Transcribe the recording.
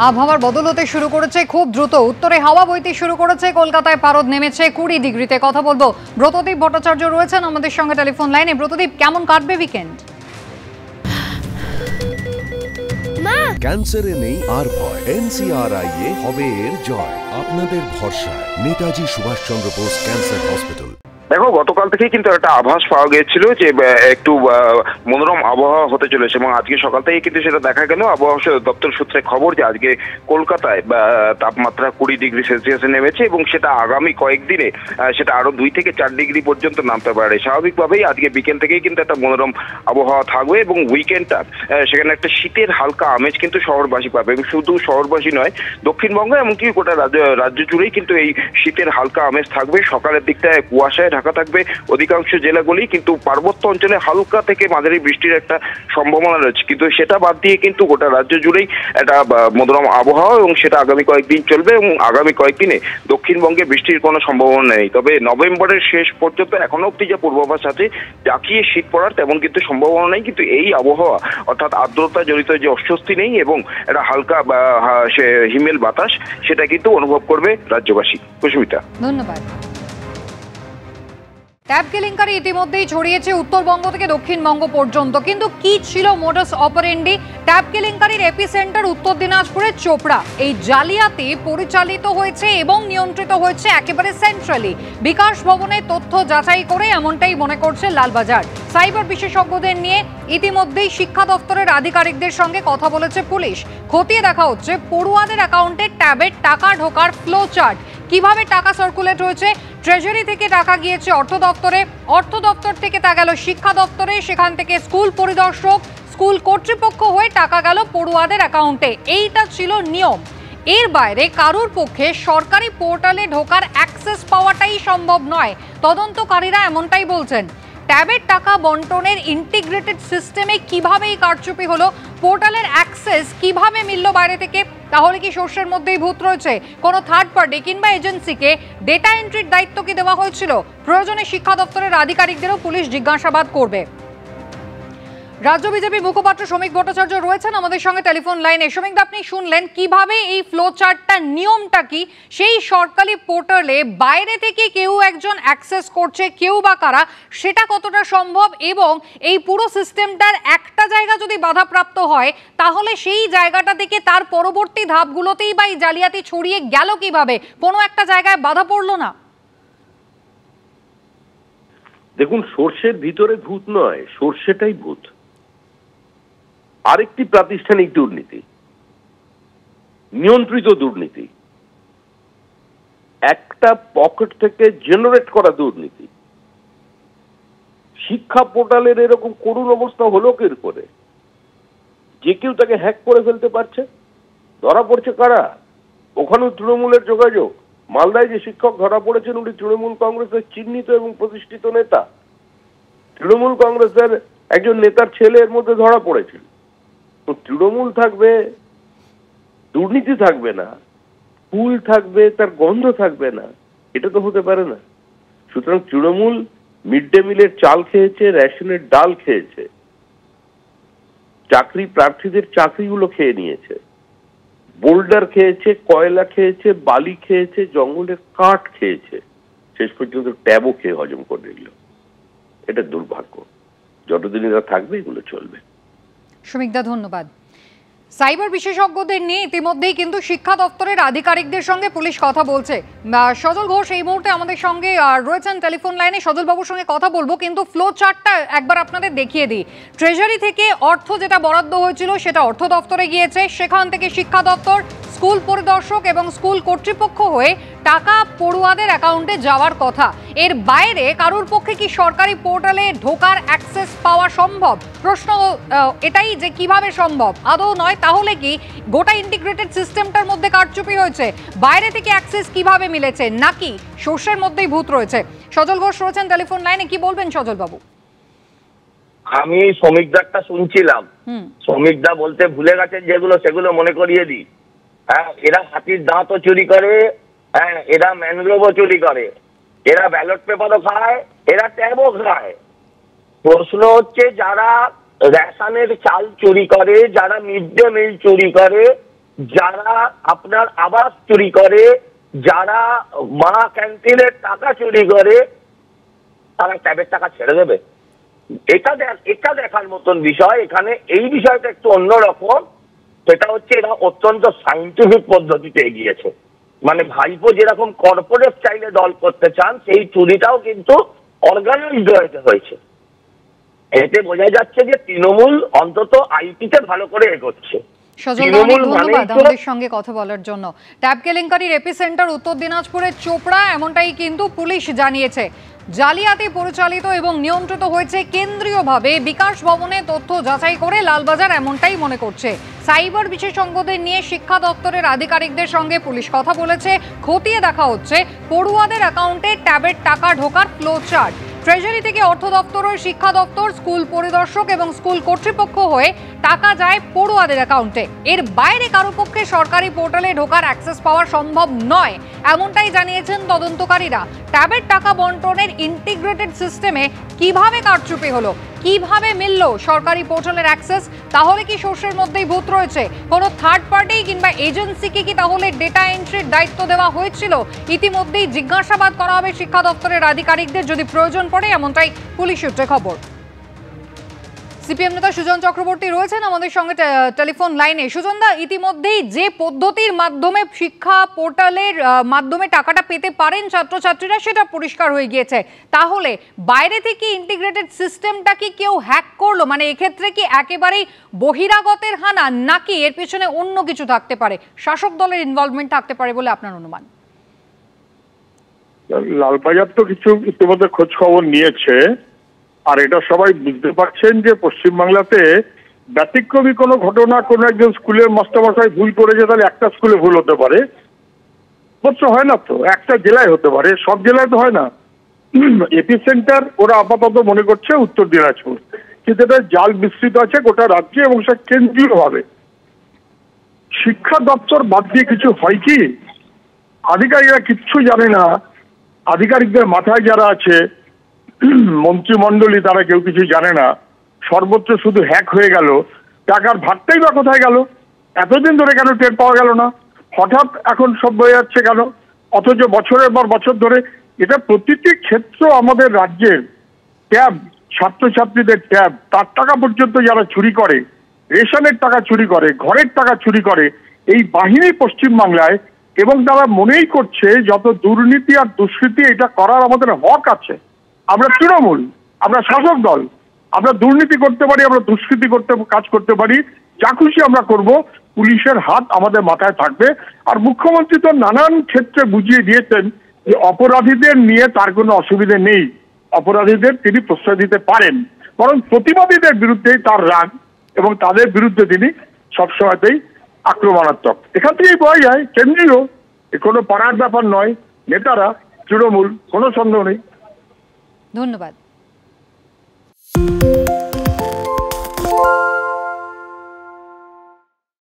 আবহাওয়ার বদল হতে শুরু করেছে খুব দ্রুত। উত্তরে হাওয়া বইতে শুরু করেছে, কলকাতায় পারদ নেমেছে 20 ডিগ্রিতে। কথা বলবো, ব্রতদীপ ভট্টাচার্য রয়েছেন আমাদের সঙ্গে টেলিফোন লাইনে। ব্রতদীপ, কেমন কাটবে উইকেন্ড? ক্যান্সারে নেই আর ভয়, NCRI এ হবে এর জয়। আপনাদের ভরসা নেতাজি সুভাষচন্দ্র বোস ক্যান্সার হসপিটাল। দেখো, গতকাল থেকেই কিন্তু একটা আভাস পাওয়া গিয়েছিল যে একটু মনোরম আবহাওয়া হতে চলেছে, এবং আজকে সকাল থেকে কিন্তু সেটা দেখা গেল। আবহাওয়া দপ্তর সূত্রে খবর যে আজকে কলকাতায় তাপমাত্রা 20 ডিগ্রি সেলসিয়াসে নেমেছে, এবং সেটা আগামী কয়েকদিনে সেটা আরো 2 থেকে 4 ডিগ্রি পর্যন্ত নামতে পারে। স্বাভাবিকভাবেই আজকে বিকেল থেকেই কিন্তু একটা মনোরম আবহাওয়া থাকবে, এবং উইকেন্ডটা সেখানে একটা শীতের হালকা আমেজ কিন্তু শহরবাসী পাবে। এবং শুধু শহরবাসী নয়, দক্ষিণবঙ্গ এমনকি গোটা রাজ্য জুড়েই কিন্তু এই শীতের হালকা আমেজ থাকবে। সকালের দিকটায় কুয়াশায় ঢাকা থাকবে অধিকাংশ জেলাগুলি, কিন্তু পার্বত্য অঞ্চলে হালকা থেকে মাঝারি বৃষ্টির একটা সম্ভাবনা রয়েছে। কিন্তু সেটা বাদ দিয়ে কিন্তু গোটা রাজ্য জুড়েই একটা মনোরম আবহাওয়া, এবং সেটা আগামী কয়েকদিন চলবে। এবং আগামী কয়েকদিনে দক্ষিণবঙ্গে বৃষ্টির কোনো সম্ভাবনা নেই। তবে নভেম্বরের শেষ পর্যন্ত এখনো অব্দি যে পূর্বাভাস আছে, জাঁকিয়ে শীত পড়ার তেমন কিন্তু সম্ভাবনা নেই। কিন্তু এই আবহাওয়া অর্থাৎ আর্দ্রতা জড়িত যে অস্বস্তি নেই এবং একটা হালকা হিমেল বাতাস, সেটা কিন্তু অনুভব করবে রাজ্যবাসী। কুস্মিতা, ধন্যবাদ। ট্যাব কেলেঙ্কারি ইতিমধ্যেই ছড়িয়েছে উত্তরবঙ্গ থেকে দক্ষিণবঙ্গ পর্যন্ত, কিন্তু কি ছিল মোডাস অপারেন্ডি? ট্যাব কেলেঙ্কারির এপিসেন্টার উত্তর দিনাজপুরের চোপড়া। এই জালিয়াতি পরিচালিত হয়েছে এবং নিয়ন্ত্রিত হয়েছে একেবারে সেন্ট্রালি। বিকাশ ভবনে তথ্য যাচাই করে এমনটাই মনে করছে লালবাজার। সাইবার বিশেষজ্ঞদের নিয়ে ইতিমধ্যেই শিক্ষা দপ্তরের আধিকারিকদের সঙ্গে কথা বলেছে পুলিশ। খতিয়ে দেখা হচ্ছে পড়ুয়াদের অ্যাকাউন্টে ট্যাবের টাকা ঢোকার ফ্লো চার্ট। কিভাবে টাকা সার্কুলেট হয়েছে? ট্রেজারি থেকে টাকা গিয়েছে অর্থ দপ্তরে, অর্থ দপ্তর থেকে তা গেল শিক্ষা দপ্তরে, সেখান থেকে স্কুল পরিদর্শক, স্কুল কর্তৃপক্ষ হয়ে টাকা গেল পড়ুয়াদের অ্যাকাউন্টে। এইটা ছিল নিয়ম। এর বাইরে কারুর পক্ষে সরকারি পোর্টালে ঢোকার অ্যাক্সেস পাওয়াটাই সম্ভব নয়, তদন্তকারীরা এমনটাই বলছেন। ট্যাবের টাকা বন্টনের ইন্টিগ্রেটেড সিস্টেমে কিভাবে এই কারচুপি হলো? পোর্টালের অ্যাক্সেস কিভাবে মিলল বাইরে থেকে? তাহলে কি সোর্সের মধ্যেই ভূত রয়েছে? কোনো থার্ড পার্টি কিংবা এজেন্সিকে ডেটা এন্ট্রির দায়িত্ব কি দেওয়া হয়েছিল? প্রয়োজনে শিক্ষা দপ্তরের আধিকারিকদেরও পুলিশ জিজ্ঞাসাবাদ করবে। রাজ্য বিজেপি মুখপাত্র শ্রমিক ভট্টাচার্য রয়েছেন আমাদের সঙ্গে টেলিফোন লাইনে। শ্রমিক, আপনি শুনলেন কিভাবে এই ফ্লো চার্টটা, নিয়মটা কি? সেই সরকারি পোর্টালে বাইরে থেকে কেউ একজন অ্যাক্সেস করছে, কেউ বা কারা, সেটা কতটা সম্ভব? এবং এই পুরো সিস্টেমটার একটা জায়গা যদি বাধাপ্রাপ্ত হয়, তাহলে সেই জায়গাটা থেকে তার পরবর্তী ধাপগুলোতেই বা এই জালিয়াতি ছড়িয়ে গেল কিভাবে? কোনো একটা জায়গায় বাধা পড়লো না? দেখুন, সর্ষের ভিতরে ভূত নয়, সর্ষেটাই ভূত। আরেকটি প্রাতিষ্ঠানিক দুর্নীতি, নিয়ন্ত্রিত দুর্নীতি, একটা পকেট থেকে জেনারেট করা দুর্নীতি। শিক্ষা পোর্টালের এরকম করুণ অবস্থা হলো কি করে? যে কেউ তাকে হ্যাক করে ফেলতে পারছে। ধরা পড়ছে কারা? ওখানেও তৃণমূলের যোগাযোগ। মালদায় যে শিক্ষক ধরা পড়েছেন, উনি তৃণমূল কংগ্রেসের চিহ্নিত এবং প্রতিষ্ঠিত নেতা। তৃণমূল কংগ্রেসের একজন নেতার ছেলে এর মধ্যে ধরা পড়েছিল। তো তৃণমূল থাকবে, দুর্নীতি থাকবে না, ফুল থাকবে, তার গন্ধ থাকবে না, এটা তো হতে পারে না। সুতরাং তৃণমূল মিড ডে মিলের চাল খেয়েছে, রেশনের ডাল খেয়েছে, চাকরি প্রার্থীদের চাকরিগুলো খেয়ে নিয়েছে, বোল্ডার খেয়েছে, কয়লা খেয়েছে, বালি খেয়েছে, জঙ্গলের কাঠ খেয়েছে, শেষ পর্যন্ত ট্যাবও খেয়ে হজম করে নিল। এটা দুর্ভাগ্য। যতদিন এরা থাকবে এগুলো চলবে। শ্রমিকদা, ধন্যবাদ। সাইবার বিশেষজ্ঞদের নিয়ে ইতিমধ্যেই কিন্তু শিক্ষা দপ্তরের আধিকারিকদের সঙ্গে পুলিশ কথা বলছে। সজল ঘোষ এই মুহূর্তে আমাদের সঙ্গে রয়েছেন টেলিফোন লাইনে। সজল বাবুর সঙ্গে কথা বলবো, কিন্তু ফ্লো চার্টটা একবার আপনাদের দেখিয়ে দিই। ট্রেজারি থেকে অর্থ যেটা বরাদ্দ হয়েছিল সেটা অর্থ দপ্তরে গিয়েছে, সেখান থেকে শিক্ষা দপ্তর, স্কুল পরিদর্শক এবং স্কুল কর্তৃপক্ষ হয়ে টাকা পড়ুয়াদের অ্যাকাউন্টে যাওয়ার কথা। এর বাইরে কারুর পক্ষে কি সরকারি পোর্টালে ঢোকার অ্যাক্সেস পাওয়া সম্ভব? প্রশ্ন এটাই যে কিভাবে সম্ভব। আদৌ নয়, তাহলে কি গোটা ইন্টিগ্রেটেড সিস্টেমটার মধ্যে কারচুপি হয়েছে? বাইরে থেকে অ্যাক্সেস কিভাবে মিলেছে, নাকি সোর্সের মধ্যেই ভূত রয়েছে? সজল ঘোষ রয়েছেন টেলিফোন লাইনে, কি বলবেন সজল বাবু? আমি শ্রমিকদারটা শুনছিলাম, শ্রমিকদা বলতে ভুলে গেছেন যেগুলো, সেগুলো মনে করিয়ে দিই। হ্যাঁ, এরা হাতির দাঁতও চুরি করে, হ্যাঁ এরা ম্যানগ্রোভও চুরি করে, এরা ব্যালট পেপারও খায়, এরা ট্যাবও খায়। প্রশ্ন হচ্ছে, যারা রেশনের চাল চুরি করে, যারা মিড ডে মিল চুরি করে, যারা আপনার আবাস চুরি করে, যারা মা ক্যান্টিনের টাকা চুরি করে, তারা ট্যাবের টাকা ছেড়ে দেবে? এটা দেখার মতন বিষয়। এখানে এই বিষয়টা একটু অন্যরকম। সেটা হচ্ছে এরা অত্যন্ত সাইন্টিফিক পদ্ধতিতে এগিয়েছে। মানে ভাইপো যেরকম কর্পোরেট স্টাইলে দল করতে চান, সেই চুরিটাও কিন্তু অর্গানাইজড হয়েছে। এতে বোঝা যাচ্ছে যে তৃণমূল অন্তত আইটিতে ভালো করে এগোচ্ছে। ধন্যবাদ আমাদের সঙ্গে কথা বলার জন্য। ট্যাব কেলেঙ্কারির এপিসেন্টার উত্তর দিনাজপুরের চোপড়া, এমনটাই কিন্তু পুলিশ জানিয়েছে। জালিয়াতি পরিচালিত এবং নিয়ন্ত্রিত হয়েছে কেন্দ্রীয়ভাবে। বিকাশ ভবনে তথ্য যাচাই করে লালবাজার, এমনটাই মনে করছে। সাইবার বিশেষজ্ঞদের নিয়ে শিক্ষা দপ্তরের আধিকারিকদের সঙ্গে পুলিশ কথা বলেছে। খতিয়ে দেখা হচ্ছে পড়ুয়াদের অ্যাকাউন্টে ট্যাবের টাকা ঢোকার ফ্লো চার্ট। ট্রেজারি থেকে অর্থ দপ্তর ও শিক্ষা দপ্তর, স্কুল পরিদর্শক এবং স্কুল কর্তৃপক্ষ হয়ে টাকা যায় পড়ুয়াদের অ্যাকাউন্টে। এর বাইরে কারো পক্ষে সরকারি পোর্টালে ঢোকার অ্যাক্সেস পাওয়া সম্ভব নয়, এমনটাই জানিয়েছেন তদন্তকারীরা। ট্যাবের টাকা বন্টনের ইন্টিগ্রেটেড সিস্টেমে কিভাবে কারচুপি হলো, কিভাবে মিলল সরকারি পোর্টালের অ্যাক্সেস? তাহলে কি সোর্সের মধ্যেই ভূত রয়েছে? কোনো থার্ড পার্টি কিংবা এজেন্সিকে কি তাহলে ডেটা এন্ট্রির দায়িত্ব দেওয়া হয়েছিল? ইতিমধ্যেই জিজ্ঞাসাবাদ করা হবে শিক্ষা দপ্তরের আধিকারিকদের, যদি প্রয়োজন পড়ে, এমনটাই পুলিশ সূত্রে খবর। সিপিএম নেতা সুজন চক্রবর্তী রয়েছেন আমাদের সঙ্গে টেলিফোন লাইনে। সুজনদা, ইতিমধ্যেই যে পদ্ধতির মাধ্যমে শিক্ষা পোর্টালের মাধ্যমে টাকাটা পেতে পারেন ছাত্রছাত্রীরা, সেটা পরিষ্কার হয়ে গিয়েছে। তাহলে বাইরে থেকে ইন্টিগ্রেটেড সিস্টেমটা কি কেউ হ্যাক করলো? মানে এক্ষেত্রে কি একেবারেই বহিরাগতের হানা, নাকি এর পিছনে অন্য কিছু থাকতে পারে, শাসক দলের ইনভলভমেন্ট থাকতে পারে বলে আপনার অনুমান? লালবাজার তো কিছু ইতিমধ্যে খোঁজ খবর নিয়েছে, আর এটা সবাই বুঝতে পারছেন যে পশ্চিমবাংলাতে ব্যতিক্রমী কোনো ঘটনা, কোনো একজন স্কুলের মাস্টারমশাই ভুল করেছে, তাহলে একটা স্কুলে ভুল হতে পারে, অবশ্য হয় না তো, একটা জেলায় হতে পারে, সব জেলায় তো হয় না। এপিসেন্টার ওরা আপাতত মনে করছে উত্তর দিনাজপুর, কিন্তু এটা জাল বিস্তৃত আছে গোটা রাজ্যে এবং সে কেন্দ্রীয় ভাবে। শিক্ষা দপ্তর বাদ দিয়ে কিছু হয় কি? আধিকারিকরা কিচ্ছু জানে না। আধিকারিকদের মাথায় যারা আছে মন্ত্রিমণ্ডলী, তারা কেউ কিছু জানে না। সর্বোচ্চ শুধু হ্যাক হয়ে গেল, টাকার ভাগটাই বা কোথায় গেল? এতদিন ধরে কেন টের পাওয়া গেল না? হঠাৎ এখন সব হয়ে যাচ্ছে কেন? অথচ বছরের পর বছর ধরে এটা প্রতিটি ক্ষেত্র আমাদের রাজ্যের ট্যাব, ছাত্রছাত্রীদের ট্যাব, তার টাকা পর্যন্ত যারা চুরি করে, রেশনের টাকা চুরি করে, ঘরের টাকা চুরি করে, এই বাহিনী পশ্চিমবাংলায়। এবং তারা মনেই করছে যত দুর্নীতি আর দুষ্কৃতি, এটা করার আমাদের হক আছে। আমরা তৃণমূল, আমরা শাসক দল, আমরা দুর্নীতি করতে পারি, আমরা দুষ্কৃতি করতে কাজ করতে পারি, যা খুশি আমরা করব, পুলিশের হাত আমাদের মাথায় থাকবে। আর মুখ্যমন্ত্রী তো নানান ক্ষেত্রে বুঝিয়ে দিয়েছেন যে অপরাধীদের নিয়ে তার কোনো অসুবিধে নেই, অপরাধীদের তিনি প্রশ্রয় দিতে পারেন, বরং প্রতিবাদীদের বিরুদ্ধেই তার রাগ এবং তাদের বিরুদ্ধে তিনি সবসময়তেই আক্রমণাত্মক। এখান থেকেই বোঝা যায় কেন্দ্রীয়, কোনো পাড়ার ব্যাপার নয়, নেতারা তৃণমূল, কোনো সন্দেহ নেই। ধন্যবাদ।